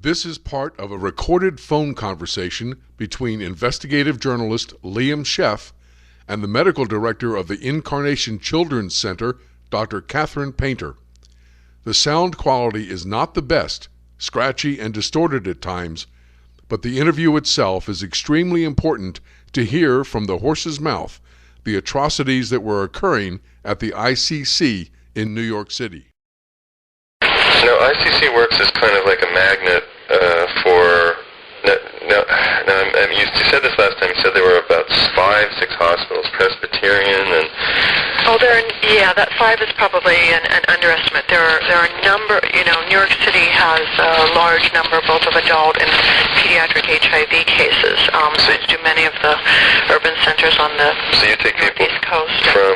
This is part of a recorded phone conversation between investigative journalist Liam Scheff and the medical director of the Incarnation Children's Center, Dr. Catherine Painter. The sound quality is not the best, scratchy and distorted at times, but the interview itself is extremely important to hear from the horse's mouth the atrocities that were occurring at the ICC in New York City. ICC works as kind of like a magnet for. You said this last time. You said there were about 5-6 hospitals, Presbyterian, and. Oh, that 5 is probably an underestimate. There are a number. New York City has a large number both of adult and pediatric HIV cases. So do many of the urban centers on the So you take people East Coast from.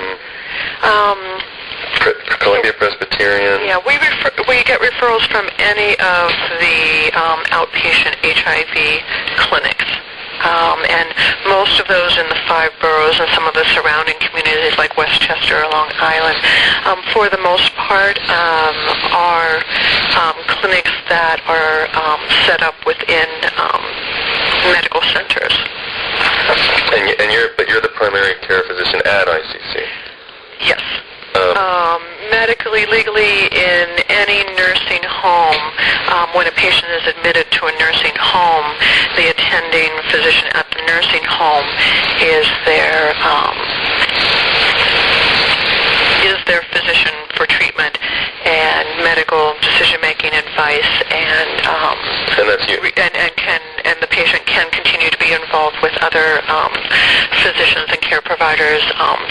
Columbia Presbyterian. Yeah, we get referrals from any of the outpatient HIV clinics. And most of those in the 5 boroughs and some of the surrounding communities like Westchester or Long Island, for the most part, are clinics that are set up within medical centers. But you're the primary care physician at ICC. Yes. Medically, legally, in any nursing home, when a patient is admitted to a nursing home, the attending physician at the nursing home is their physician for treatment and medical decision-making advice, and that's you. And the patient can continue to be involved with other physicians and care providers,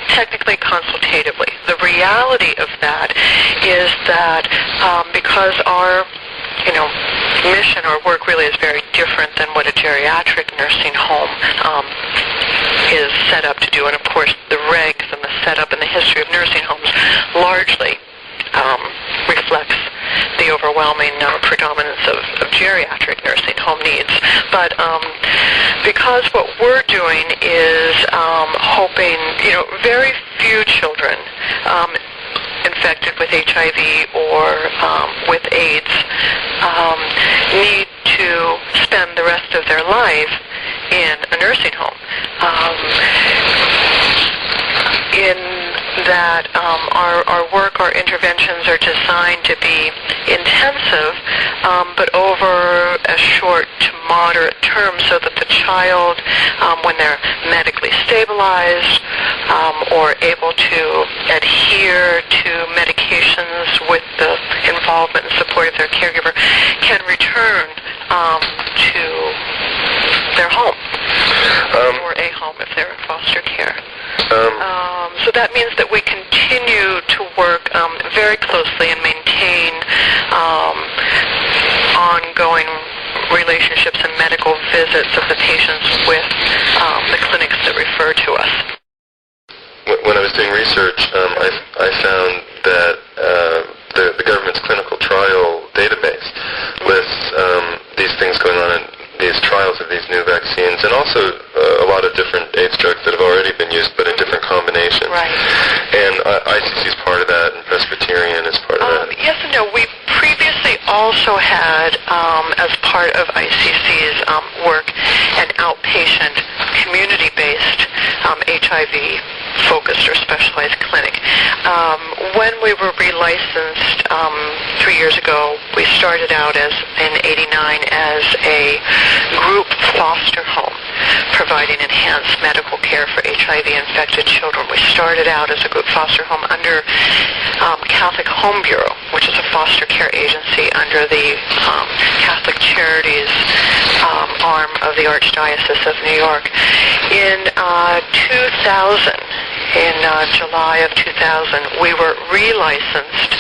technically consultatively. The reality of that is that because our mission or work really is very different than what a geriatric nursing home is set up to do, and of course the regs and the setup and the history of nursing homes largely reflects the overwhelming predominance of geriatric nursing home needs. But because what we're doing is hoping, very few children infected with HIV or with AIDS need to spend the rest of their life in a nursing home. In that our work, our interventions are designed to be intensive, but over a short to moderate term, so that the child, when they're medically stabilized or able to adhere to medications with the involvement and support of their caregiver, can return to their home or a home if they're in foster care. So that means that we continue to work very closely and maintain ongoing relationships and medical visits of the patients with the clinics that refer to us. When I was doing research, I found that the government's clinical trial database lists these things going on in these trials of these new vaccines, and also a lot of different AIDS drugs that have already been used, but in different combinations. Right. And ICC is part of that, and Presbyterian is part of that. Yes and no. We previously also had, as part of ICC's work, an outpatient, community-based HIV-focused or specialized clinic. When we were relicensed 3 years ago, we started out in '89 as a group foster home, providing enhanced medical care for HIV-infected children. We started out as a group foster home under Catholic Home Bureau, which is a foster care agency under the Catholic Charities arm of the Archdiocese of New York. In 2000, in July of 2000, we were relicensed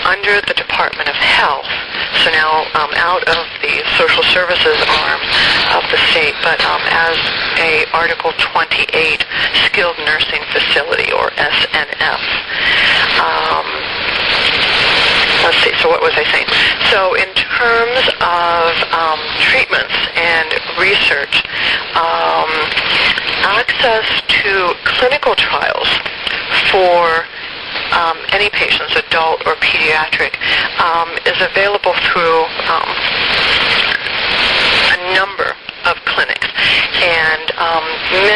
under the Department of Health, so now out of the social services arm of the state, but as a Article 28 skilled nursing facility, or SNF. Let's see, so what was I saying? So in terms of treatments and research, access to clinical trials for any patients, adult or pediatric, is available through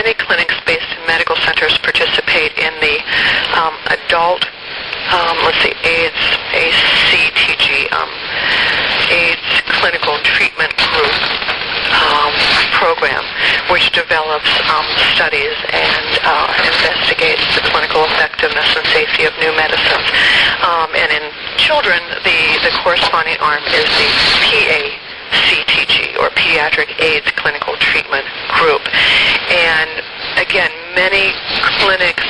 many clinics based in medical centers participate in the adult, AIDS, ACTG, AIDS Clinical Treatment Group program, which develops studies and investigates the clinical effectiveness and safety of new medicines. And in children, the corresponding arm is the PACTG, or Pediatric AIDS Clinical Treatment Group. And again, many clinics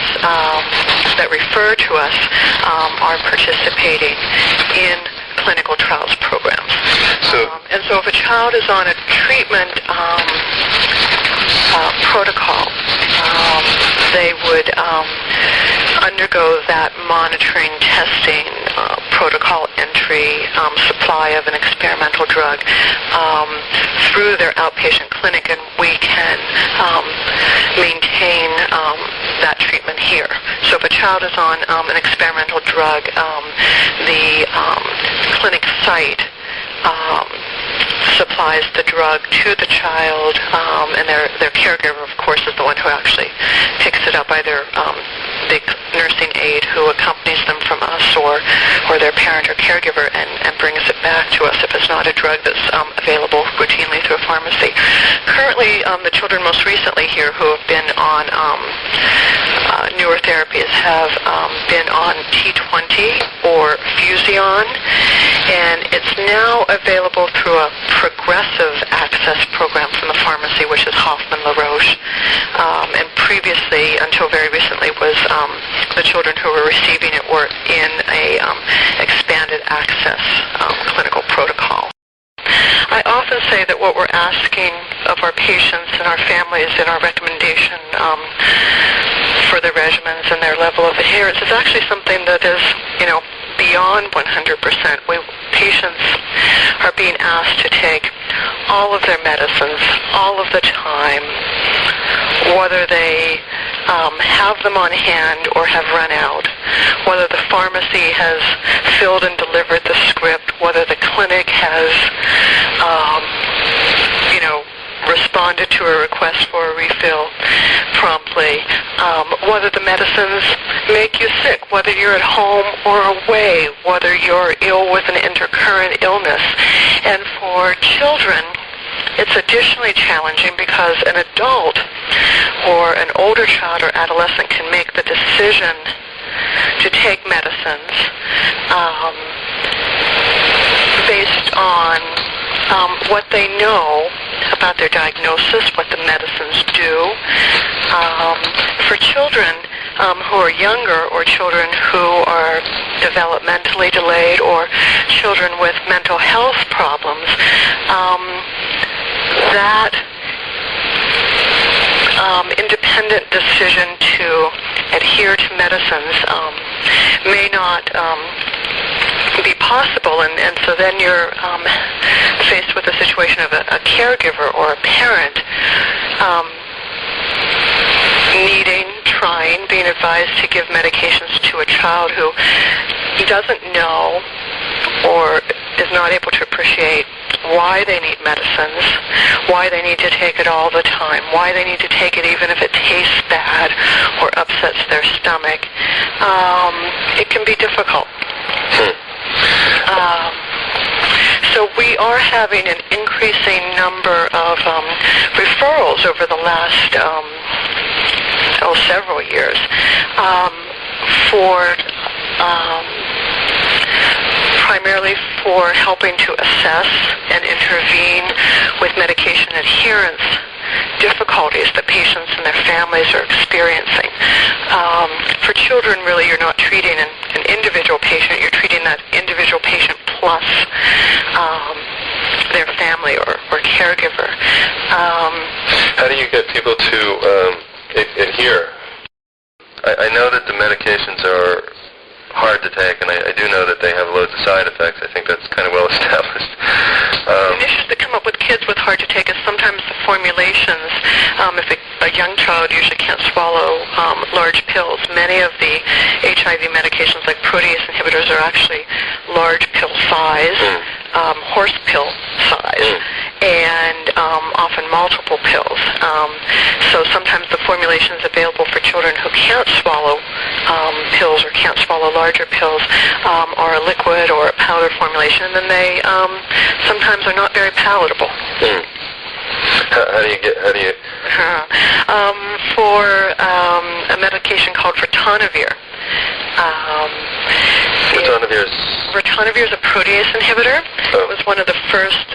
that refer to us are participating in clinical trials programs. And so if a child is on a treatment protocol, they would undergo that monitoring, testing, protocol entry, supply of an experimental drug through their outpatient clinic, and we can maintain that treatment here. So if a child is on an experimental drug, the clinic site supplies the drug to the child, and their caregiver, of course, is the one who actually picks it up, either the nursing aide who accompanies them from us, or their parent or caregiver, and brings it back to us if it's not a drug that's available routinely through a pharmacy. Currently, the children most recently here who have been on newer therapies have been on T20 or Fusion, and it's now available through a progressive access program from the pharmacy, which is Hoffman-LaRoche, and previously, until very recently, was the children who were receiving it were in a expanded access clinical protocol. I often say that what we're asking of our patients and our families in our recommendation for their regimens and their level of adherence is actually something that is, beyond 100%. Patients are being asked to take all of their medicines all of the time, whether they have them on hand or have run out, whether the pharmacy has filled and delivered the script, whether the clinic has responded to a request for a refill promptly, whether the medicines make you sick, whether you're at home or away, whether you're ill with an intercurrent illness. And for children, it's additionally challenging because an adult or an older child or adolescent can make the decision to take medicines based on what they know about their diagnosis, what the medicines do. For children who are younger, or children who are developmentally delayed, or children with mental health problems, that independent decision to adhere to medicines may not be possible, and so then you're faced with a situation of a caregiver or a parent being advised to give medications to a child who doesn't know or is not able to appreciate why they need medicines, why they need to take it all the time, why they need to take it even if it tastes bad or upsets their stomach. It can be difficult. So we are having an increasing number of referrals over the last several years primarily for helping to assess and intervene with medication adherence difficulties that patients and their families are experiencing. For children, really, you're not treating an individual patient, you're treating that individual patient plus their family or caregiver. How do you get people to adhere? I know that the medications are hard to take, and I do know that they have loads of side effects. I think that's kind of well established. The issues that come up with kids with hard to take is sometimes the formulations. If a young child usually can't swallow large pills, many of the HIV medications like protease inhibitors are actually large pill size, horse pill size, and often molecules multiple pills. So sometimes the formulation is available for children who can't swallow pills or can't swallow larger pills, or a liquid or a powder formulation, and then they sometimes are not very palatable. How do you for a medication called ritonavir. Ritonavir is a protease inhibitor. Oh. It was one of the first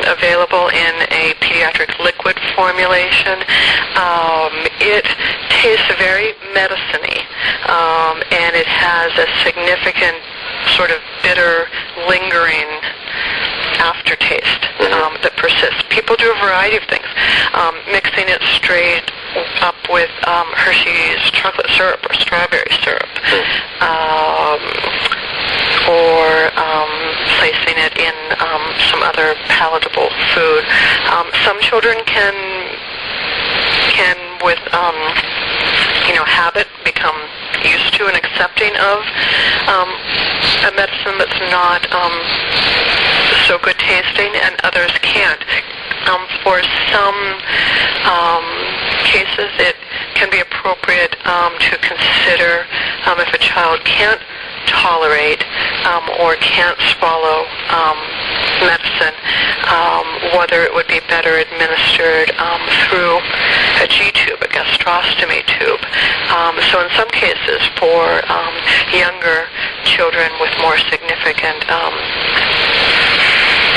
available in a pediatric liquid formulation. It tastes very medicine-y, and it has a significant sort of bitter, lingering aftertaste that persists. People do a variety of things, mixing it straight up with Hershey's chocolate syrup or strawberry syrup, or placing it in some other palatable food. Some children can with habit become used to and accepting of a medicine that's not so good tasting, and others can't. For some cases, it can be appropriate to consider if a child can't tolerate or can't swallow medicine, whether it would be better administered through a G-tube, a gastrostomy tube. So in some cases, for younger children with more significant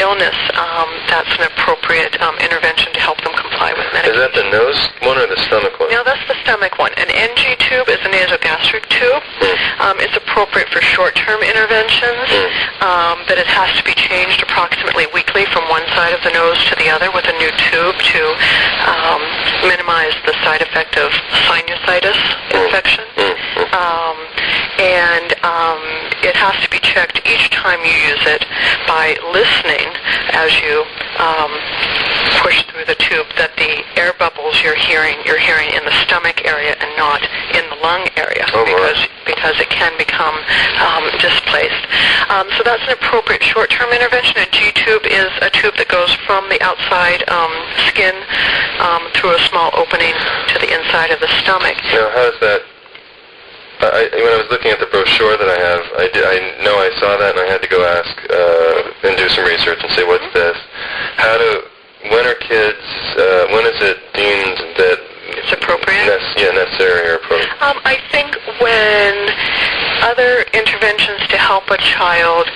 illness, that's an appropriate intervention to help them comply with medication. Is that the nose one or the stomach one? No, that's the stomach one. An NG tube is a nasogastric tube. It's appropriate for short-term interventions, but it has to be changed approximately weekly from one side of the nose to the other with a new tube to minimize the side effect of sinusitis infection. And it has to be checked each time you use it by listening as you push through the tube that the air bubbles you're hearing in the stomach area and not in the lung area, because it can become displaced. So that's an appropriate short-term intervention. A G-tube is a tube that goes from the outside skin through a small opening to the inside of the stomach. Now, how is that? When I was looking at the brochure that I have, I know I saw that, and I had to go ask and do some research and say, what's this? When are kids, when is it deemed that it's appropriate? Necessary or appropriate? I think when other interventions to help a child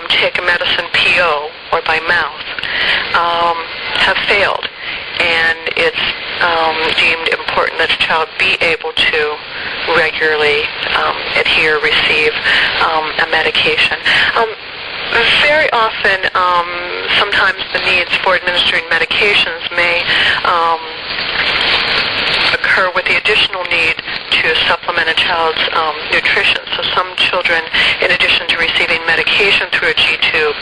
take a medicine PO or by mouth have failed, and it's deemed important that a child be able to regularly receive a medication. Very often, sometimes the needs for administering medications may occur with the additional need to supplement a child's nutrition. So some children, in addition to receiving medication through a G-tube,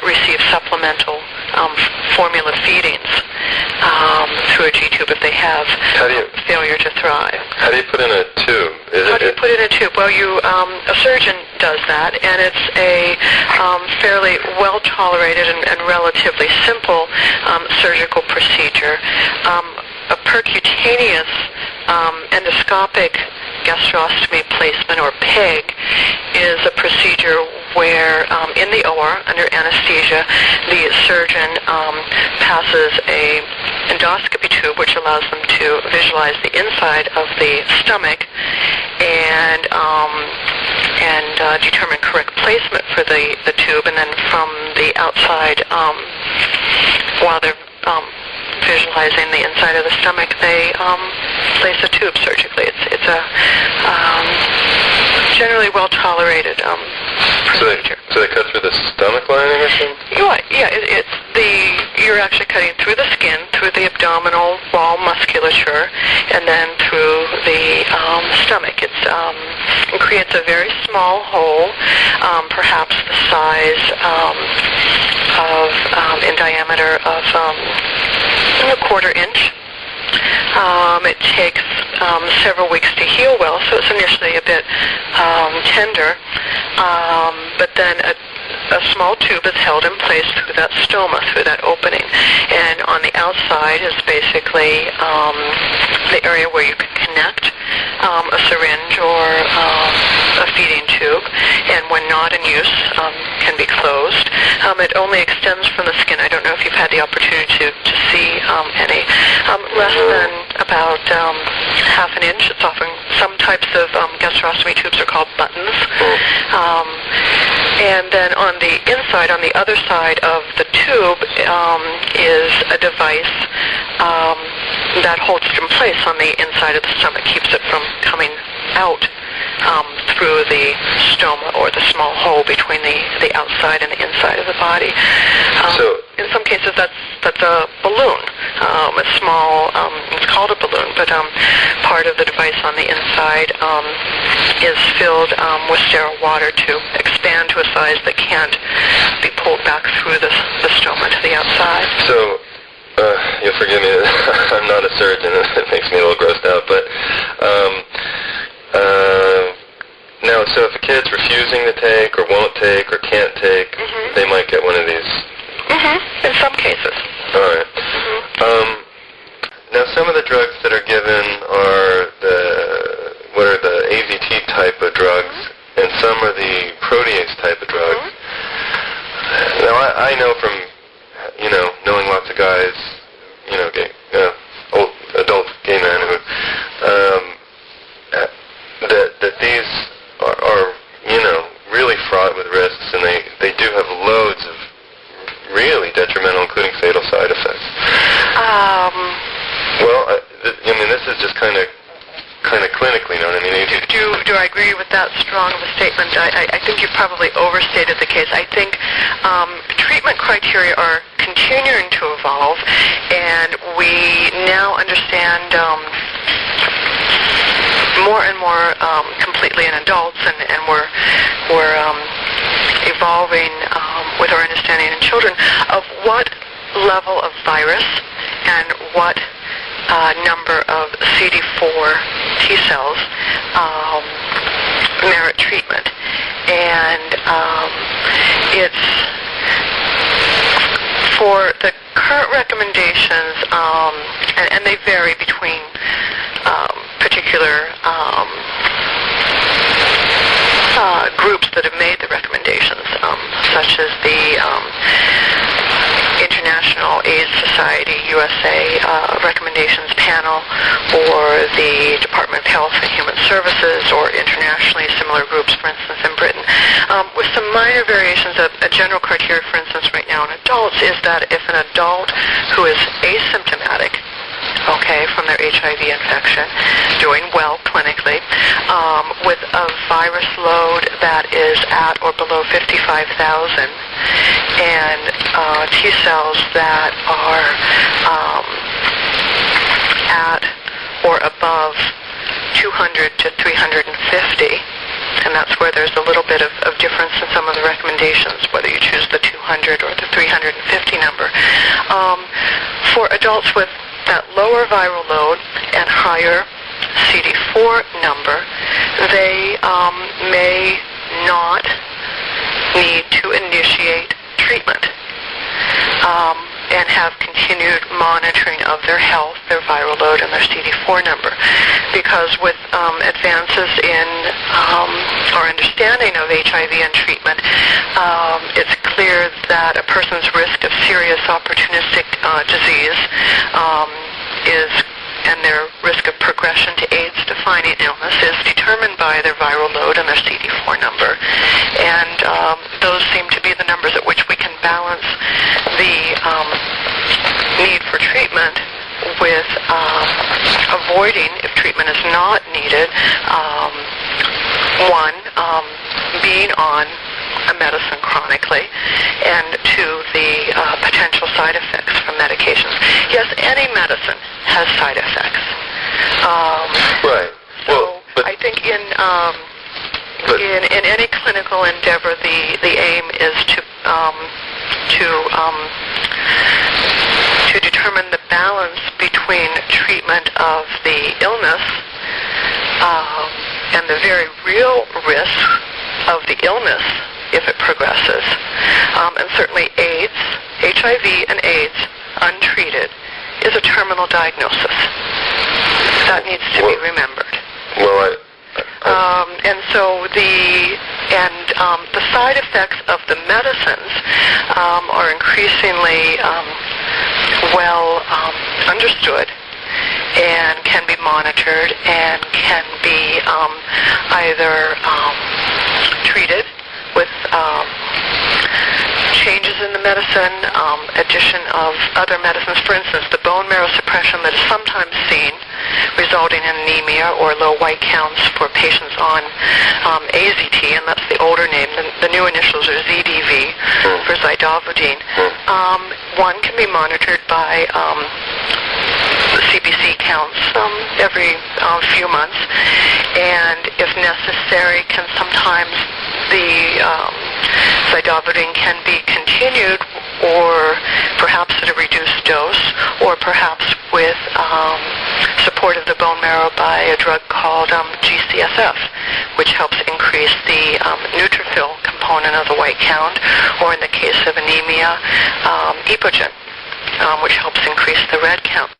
receive supplemental formula feedings through a G-tube if they have failure to thrive. How do you put in a tube? How do you put in a tube? Well, a surgeon does that, and it's a fairly well-tolerated and relatively simple surgical procedure. A percutaneous endoscopic gastrostomy placement, or PEG, is a procedure where in the OR, under anesthesia, the surgeon passes a endoscopy tube which allows them to visualize the inside of the stomach and determine correct placement for the tube, and then from the outside, while they're visualizing the inside of the stomach, they place a tube surgically. It's a generally well-tolerated procedure. So they cut through the stomach lining or something? You're actually cutting through the skin, through the abdominal wall musculature, and then through the stomach. It creates a very small hole, perhaps the size in diameter of a quarter inch. It takes several weeks to heal well, so it's initially a bit tender, but then a small tube is held in place through that stoma, through that opening. And on the outside is basically the area where you can connect a syringe or a feeding tube, and when not in use, can be closed. It only extends from the skin. I don't know if you've had the opportunity to see any. Less than about half an inch. It's often, some types of gastrostomy tubes are called buttons. And then on the inside, on the other side of the tube, is a device that holds it in place on the inside of the stomach, keeps it from coming out through the stoma, or the small hole between the outside and the inside of the body. So in some cases that's a balloon, a small, it's called a balloon, but part of the device on the inside is filled with sterile water to expand to a size that can't be pulled back through the stoma to the outside. So you'll forgive me, I'm not a surgeon, it makes me a little grossed out, but now, so if a kid's refusing to take, or won't take, or can't take, they might get one of these? In some cases. All right. Now, some of the drugs that are given are the AZT type of drugs, and some are the protease type of drugs. Now, I know from, knowing lots of guys, old adult gay men who, that these are really fraught with risks, and they do have loads of really detrimental, including fatal side effects. This is just kind of clinically known. Do I agree with that strong of a statement? I think you've probably overstated the case. I think treatment criteria are continuing to evolve, and we now understand more and more completely in adults, and we're evolving with our understanding in children of what level of virus and what number of CD4 T cells merit treatment. And it's for the current recommendations, and they vary between particular groups that have made the recommendations, such as the International AIDS Society USA Recommendations Panel, or the Department of Health and Human Services, or internationally similar groups, for instance, in Britain. With some minor variations, a general criteria, for instance, right now in adults, is that if an adult who is asymptomatic, from their HIV infection, doing well clinically, with a virus load that is at or below 55,000, and T cells that are at or above 200 to 350, and that's where there's a little bit of difference in some of the recommendations, whether you choose the 200 or the 350 number. For adults with that lower viral load and higher CD4 number, they may not need to initiate treatment and have continued monitoring of their health, their viral load, and their CD4 number. Because with advances in our understanding of HIV and treatment, it's clear that a person's risk of serious opportunistic disease and their risk of progression to AIDS-defining illness is determined by their viral load and their CD4 number. And those seem to be the numbers at which we can balance the need for treatment with avoiding, if treatment is not needed, one, being on a medicine chronically, and two, the potential side effects from medications. Yes, any medicine has side effects. Right. So I think in any clinical endeavor, the aim is to determine the balance between treatment of the illness and the very real risk of the illness if it progresses. And certainly AIDS, HIV and AIDS, untreated, is a terminal diagnosis. That needs to be remembered. Well, And so the side effects of the medicines are increasingly well understood and can be monitored and can be either treated with changes in the medicine, addition of other medicines. For instance, the bone marrow suppression that is sometimes seen, resulting in anemia or low white counts for patients on AZT, and that's the older name. The new initials are ZDV for zidovudine. One can be monitored by the CBC counts every few months, and if necessary, can sometimes the zidovudine can be continued, or perhaps at a reduced dose, or perhaps with support of the bone marrow by a drug called GCSF, which helps increase the neutrophil component of the white count, or in the case of anemia, epogen, which helps increase the red count.